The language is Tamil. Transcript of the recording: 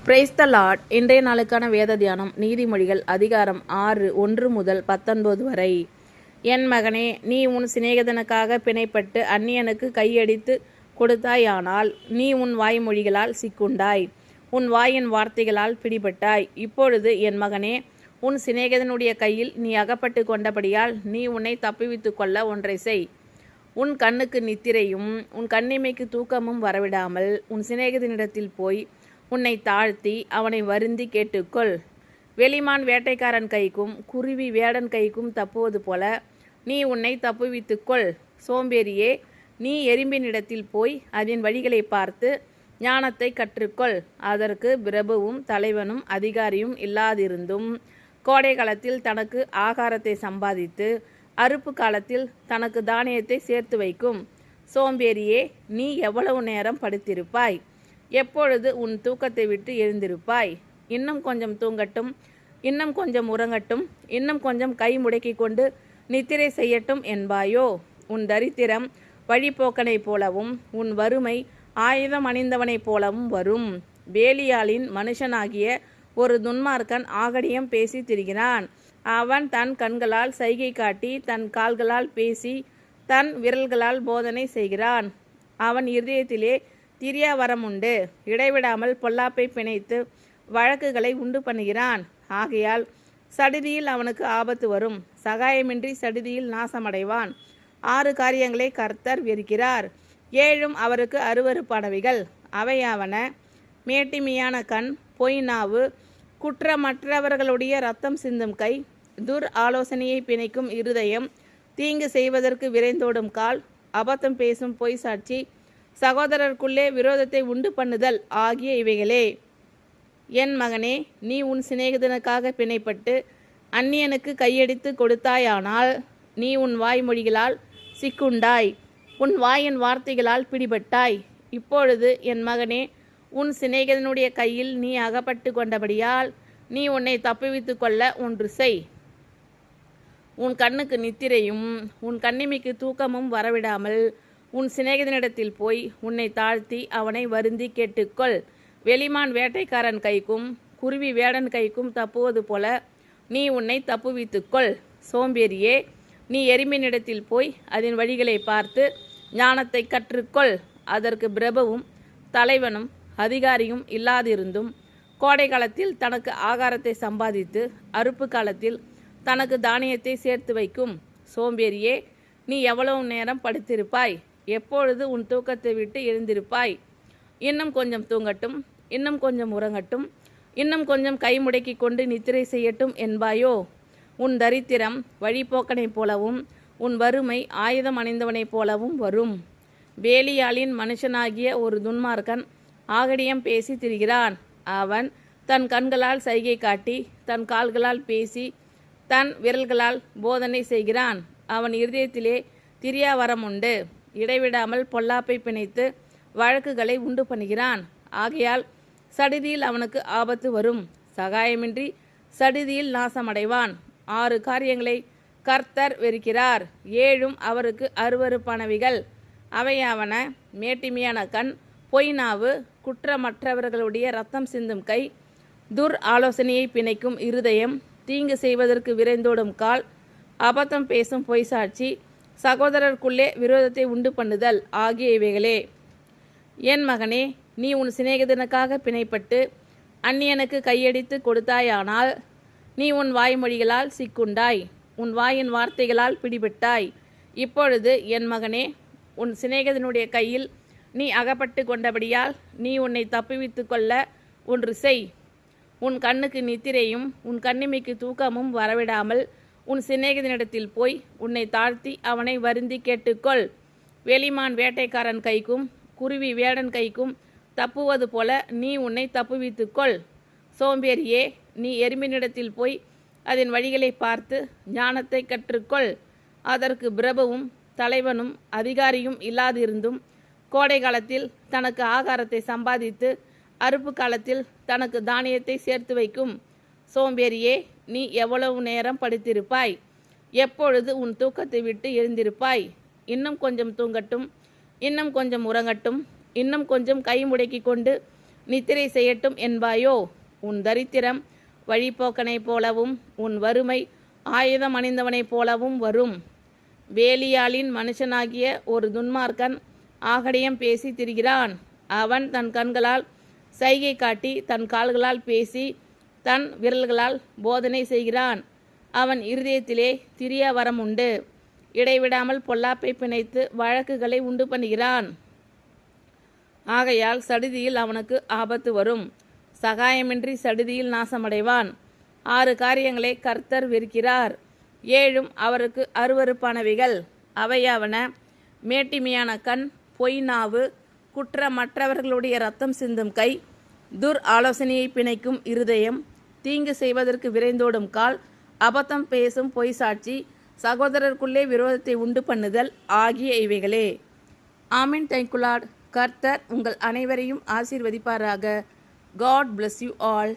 Praise the Lord. இன்றைய நாளுக்கான வேத தியானம் நீதிமொழிகள் அதிகாரம் 6 1 முதல் 19 வரை. என் மகனே, நீ உன் சிநேகிதனுக்காக பிணைப்பட்டு அந்நியனுக்கு கையடித்து கொடுத்தாயானால் நீ உன் வாய்மொழிகளால் சிக்குண்டாய், உன் வாயின் வார்த்தைகளால் பிடிபட்டாய். இப்பொழுது என் மகனே, உன் சிநேகிதனுடைய கையில் நீ அகப்பட்டு கொண்டபடியால் நீ உன்னை தப்புவித்து கொள்ள ஒன்றை செய். உன் கண்ணுக்கு நித்திரையும் உன் கண்ணிமைக்கு தூக்கமும் வரவிடாமல் உன் சிநேகிதனிடத்தில் போய் உன்னை தாழ்த்தி அவனை வருந்தி கேட்டுக்கொள். வெளிமான் வேட்டைக்காரன் கைக்கும் குருவி வேடன் கைக்கும் தப்புவது போல நீ உன்னை தப்புவித்துக்கொள். சோம்பேறியே, நீ எறும்பினிடத்தில் போய் அதன் வழிகளை பார்த்து ஞானத்தை கற்றுக்கொள். அதற்கு பிரபுவும் தலைவனும் அதிகாரியும் இல்லாதிருந்தும் கோடை காலத்தில் தனக்கு ஆகாரத்தை சம்பாதித்து அறுப்பு காலத்தில் தனக்கு தானியத்தை சேர்த்து வைக்கும். சோம்பேறியே, நீ எவ்வளவு நேரம் படுத்திருப்பாய்? எப்பொழுது உன் தூக்கத்தை விட்டு எழுந்திருப்பாய்? இன்னும் கொஞ்சம் தூங்கட்டும், இன்னும் கொஞ்சம் உறங்கட்டும், இன்னும் கொஞ்சம் கை முடக்கி கொண்டு நித்திரை செய்யட்டும் என்பாயோ? உன் தரித்திரம் வழிபோக்கனைப் போலவும் உன் வறுமை ஆயுதம் அணிந்தவனைப் போலவும் வரும். பேலியாளின் மனுஷனாகிய ஒரு துன்மார்க்கன் ஆகடியம் பேசி திரிகிறான். அவன் தன் கண்களால் சைகை காட்டி தன் கால்களால் பேசி தன் விரல்களால் போதனை செய்கிறான். அவன் இருதயத்திலே திரியாவரம் உண்டு. இடைவிடாமல் பொல்லாப்பை பிணைத்து வழக்குகளை உண்டு பண்ணுகிறான். ஆகையால் சடிதியில் அவனுக்கு ஆபத்து வரும். சகாயமின்றி சடிதியில் நாசமடைவான். 6 காரியங்களை கர்த்தர் வெறுக்கிறார், 7 அவருக்கு அருவருப்பானவைகள். அவையாவன: மேட்டிமையான கண், பொய் நாவு, குற்றமற்றவர்களுடைய இரத்தம் சிந்தும் கை, துர் ஆலோசனையை பிணைக்கும் இருதயம், தீங்கு செய்வதற்கு விரைந்தோடும் கால், அபத்தம் பேசும் பொய் சாட்சி, சகோதரருக்குள்ளே விரோதத்தை உண்டு பண்ணுதல் ஆகிய இவைகளே. என் மகனே, நீ உன் சிநேகிதனுக்காக பிணைப்பட்டு அந்நியனுக்கு கையடித்து கொடுத்தாயானால் நீ உன் வாய்மொழிகளால் சிக்குண்டாய், உன் வாயின் வார்த்தைகளால் பிடிபட்டாய். இப்பொழுது என் மகனே, உன் சிநேகிதனுடைய கையில் நீ அகப்பட்டு கொண்டபடியால் நீ உன்னை தப்புவித்து கொள்ள ஒன்று செய். உன் கண்ணுக்கு நித்திரையும் உன் கண்ணிமைக்கு தூக்கமும் வரவிடாமல் உன் சிநேகிதனிடத்தில் போய் உன்னை தாழ்த்தி அவனை வருந்தி கேட்டுக்கொள். வெளிமான் வேட்டைக்காரன் கைக்கும் குருவி வேடன் கைக்கும் தப்புவது போல நீ உன்னை தப்புவித்துக்கொள். சோம்பேறியே, நீ எறும்பினிடத்தில் போய் அதன் வழிகளை பார்த்து ஞானத்தை கற்றுக்கொள். அதற்கு பிரபுவும் தலைவனும் அதிகாரியும் இல்லாதிருந்தும் கோடை காலத்தில் தனக்கு ஆகாரத்தை சம்பாதித்து அறுப்பு காலத்தில் தனக்கு தானியத்தை சேர்த்து வைக்கும். சோம்பேறியே, நீ எவ்வளவு நேரம் படுத்திருப்பாய்? எப்பொழுது உன் தூக்கத்தை விட்டு எழுந்திருப்பாய்? இன்னும் கொஞ்சம் தூங்கட்டும், இன்னும் கொஞ்சம் உறங்கட்டும், இன்னும் கொஞ்சம் கை முடக்கி கொண்டு நித்திரை செய்யட்டும் என்பாயோ? உன் தரித்திரம் வழிபோக்கனைப் போலவும் உன் வறுமை ஆயுதம் அணிந்தவனைப் போலவும் வரும். பேலியாளின் மனுஷனாகிய ஒரு துன்மார்க்கன் ஆகடியம் பேசி திரிகிறான். அவன் தன் கண்களால் சைகை காட்டி தன் கால்களால் பேசி தன் விரல்களால் போதனை செய்கிறான். அவன் இருதயத்திலே திரியாவரம் உண்டு. இடைவிடாமல் பொல்லாப்பை பிணைத்து வழக்குகளை உண்டு பண்ணுகிறான். ஆகையால் சடிதியில் அவனுக்கு ஆபத்து வரும். சகாயமின்றி சடிதியில் நாசமடைவான். 6 காரியங்களை கர்த்தர் வெறுக்கிறார், 7 அவருக்கு அருவருப்பானவைகள். அவையாவன: மேட்டிமையான கண், பொய் நாவு, குற்றமற்றவர்களுடைய இரத்தம் சிந்தும் கை, துர் ஆலோசனையை பிணைக்கும் இருதயம், தீங்கு செய்வதற்கு விரைந்தோடும் கால், அபத்தம் பேசும் பொய் சாட்சி, சகோதரருக்குள்ளே விரோதத்தை உண்டு பண்ணுதல் ஆகிய இவைகளே. என் மகனே, நீ உன் சிநேகிதனுக்காக பிணைப்பட்டு அந்நியனுக்கு கையடித்து கொடுத்தாயானால் நீ உன் வாய்மொழிகளால் சிக்குண்டாய், உன் வாயின் வார்த்தைகளால் பிடிபட்டாய். இப்பொழுது என் மகனே, உன் சிநேகிதனுடைய கையில் நீ அகப்பட்டு கொண்டபடியால் நீ உன்னை தப்புவித்து கொள்ள ஒன்று செய். உன் கண்ணுக்கு நித்திரையும் உன் கண்ணிமைக்கு தூக்கமும் வரவிடாமல் உன் சிநேகிதனிடத்தில் போய் உன்னை தாழ்த்தி அவனை வருந்தி கேட்டுக்கொள். வெளிமான் வேட்டைக்காரன் கைக்கும் குருவி வேடன் கைக்கும் தப்புவது போல நீ உன்னை தப்புவித்துக்கொள். சோம்பேறியே, நீ எறும்பினிடத்தில் போய் அதன் வழிகளை பார்த்து ஞானத்தை கற்றுக்கொள். அதற்கு பிரபுவும் தலைவனும் அதிகாரியும் இல்லாதிருந்தும் கோடை காலத்தில் தனக்கு ஆகாரத்தை சம்பாதித்து அறுப்பு காலத்தில் தனக்கு தானியத்தை சேர்த்து வைக்கும். சோம்பேறியே, நீ எவ்வளவு நேரம் படுத்திருப்பாய்? எப்பொழுது உன் தூக்கத்தை விட்டு எழுந்திருப்பாய்? இன்னும் கொஞ்சம் தூங்கட்டும், இன்னும் கொஞ்சம் உறங்கட்டும், இன்னும் கொஞ்சம் கை முடக்கி கொண்டு நித்திரை செய்யட்டும் என்பாயோ? உன் தரித்திரம் வழிப்போக்கனைப் போலவும் உன் வறுமை ஆயுதம் அணிந்தவனைப் போலவும் வரும். வேலியாளின் மனுஷனாகிய ஒரு துன்மார்க்கன் ஆகடியம் பேசி திரிகிறான். அவன் தன் கண்களால் சைகை காட்டி தன் கால்களால் பேசி தன் விரல்களால் போதனை செய்கிறான். அவன் இருதயத்திலே திரிய வரம் உண்டு. இடைவிடாமல் பொல்லாப்பை பிணைத்து வழக்குகளை உண்டு பண்ணுகிறான். ஆகையால் சடுதியில் அவனுக்கு ஆபத்து வரும். சகாயமின்றி சடுதியில் நாசமடைவான். 6 காரியங்களை கர்த்தர் வெறுக்கிறார், 7 அவருக்கு அருவருப்பானவைகள். அவையாவன: மேட்டிமையான கண், பொய் நாவு, குற்றமற்றவர்களுடைய இரத்தம் சிந்தும் கை, துர் ஆலோசனையை பிணைக்கும் இருதயம், தீங்கு செய்வதற்கு விரைந்தோடும் கால், அபத்தம் பேசும் பொய் சாட்சி, சகோதரருக்குள்ளே விரோதத்தை உண்டு பண்ணுதல் ஆகிய இவைகளே. ஆமென். Thank you Lord. கர்த்தர் உங்கள் அனைவரையும் ஆசீர்வதிப்பாராக. God bless you all.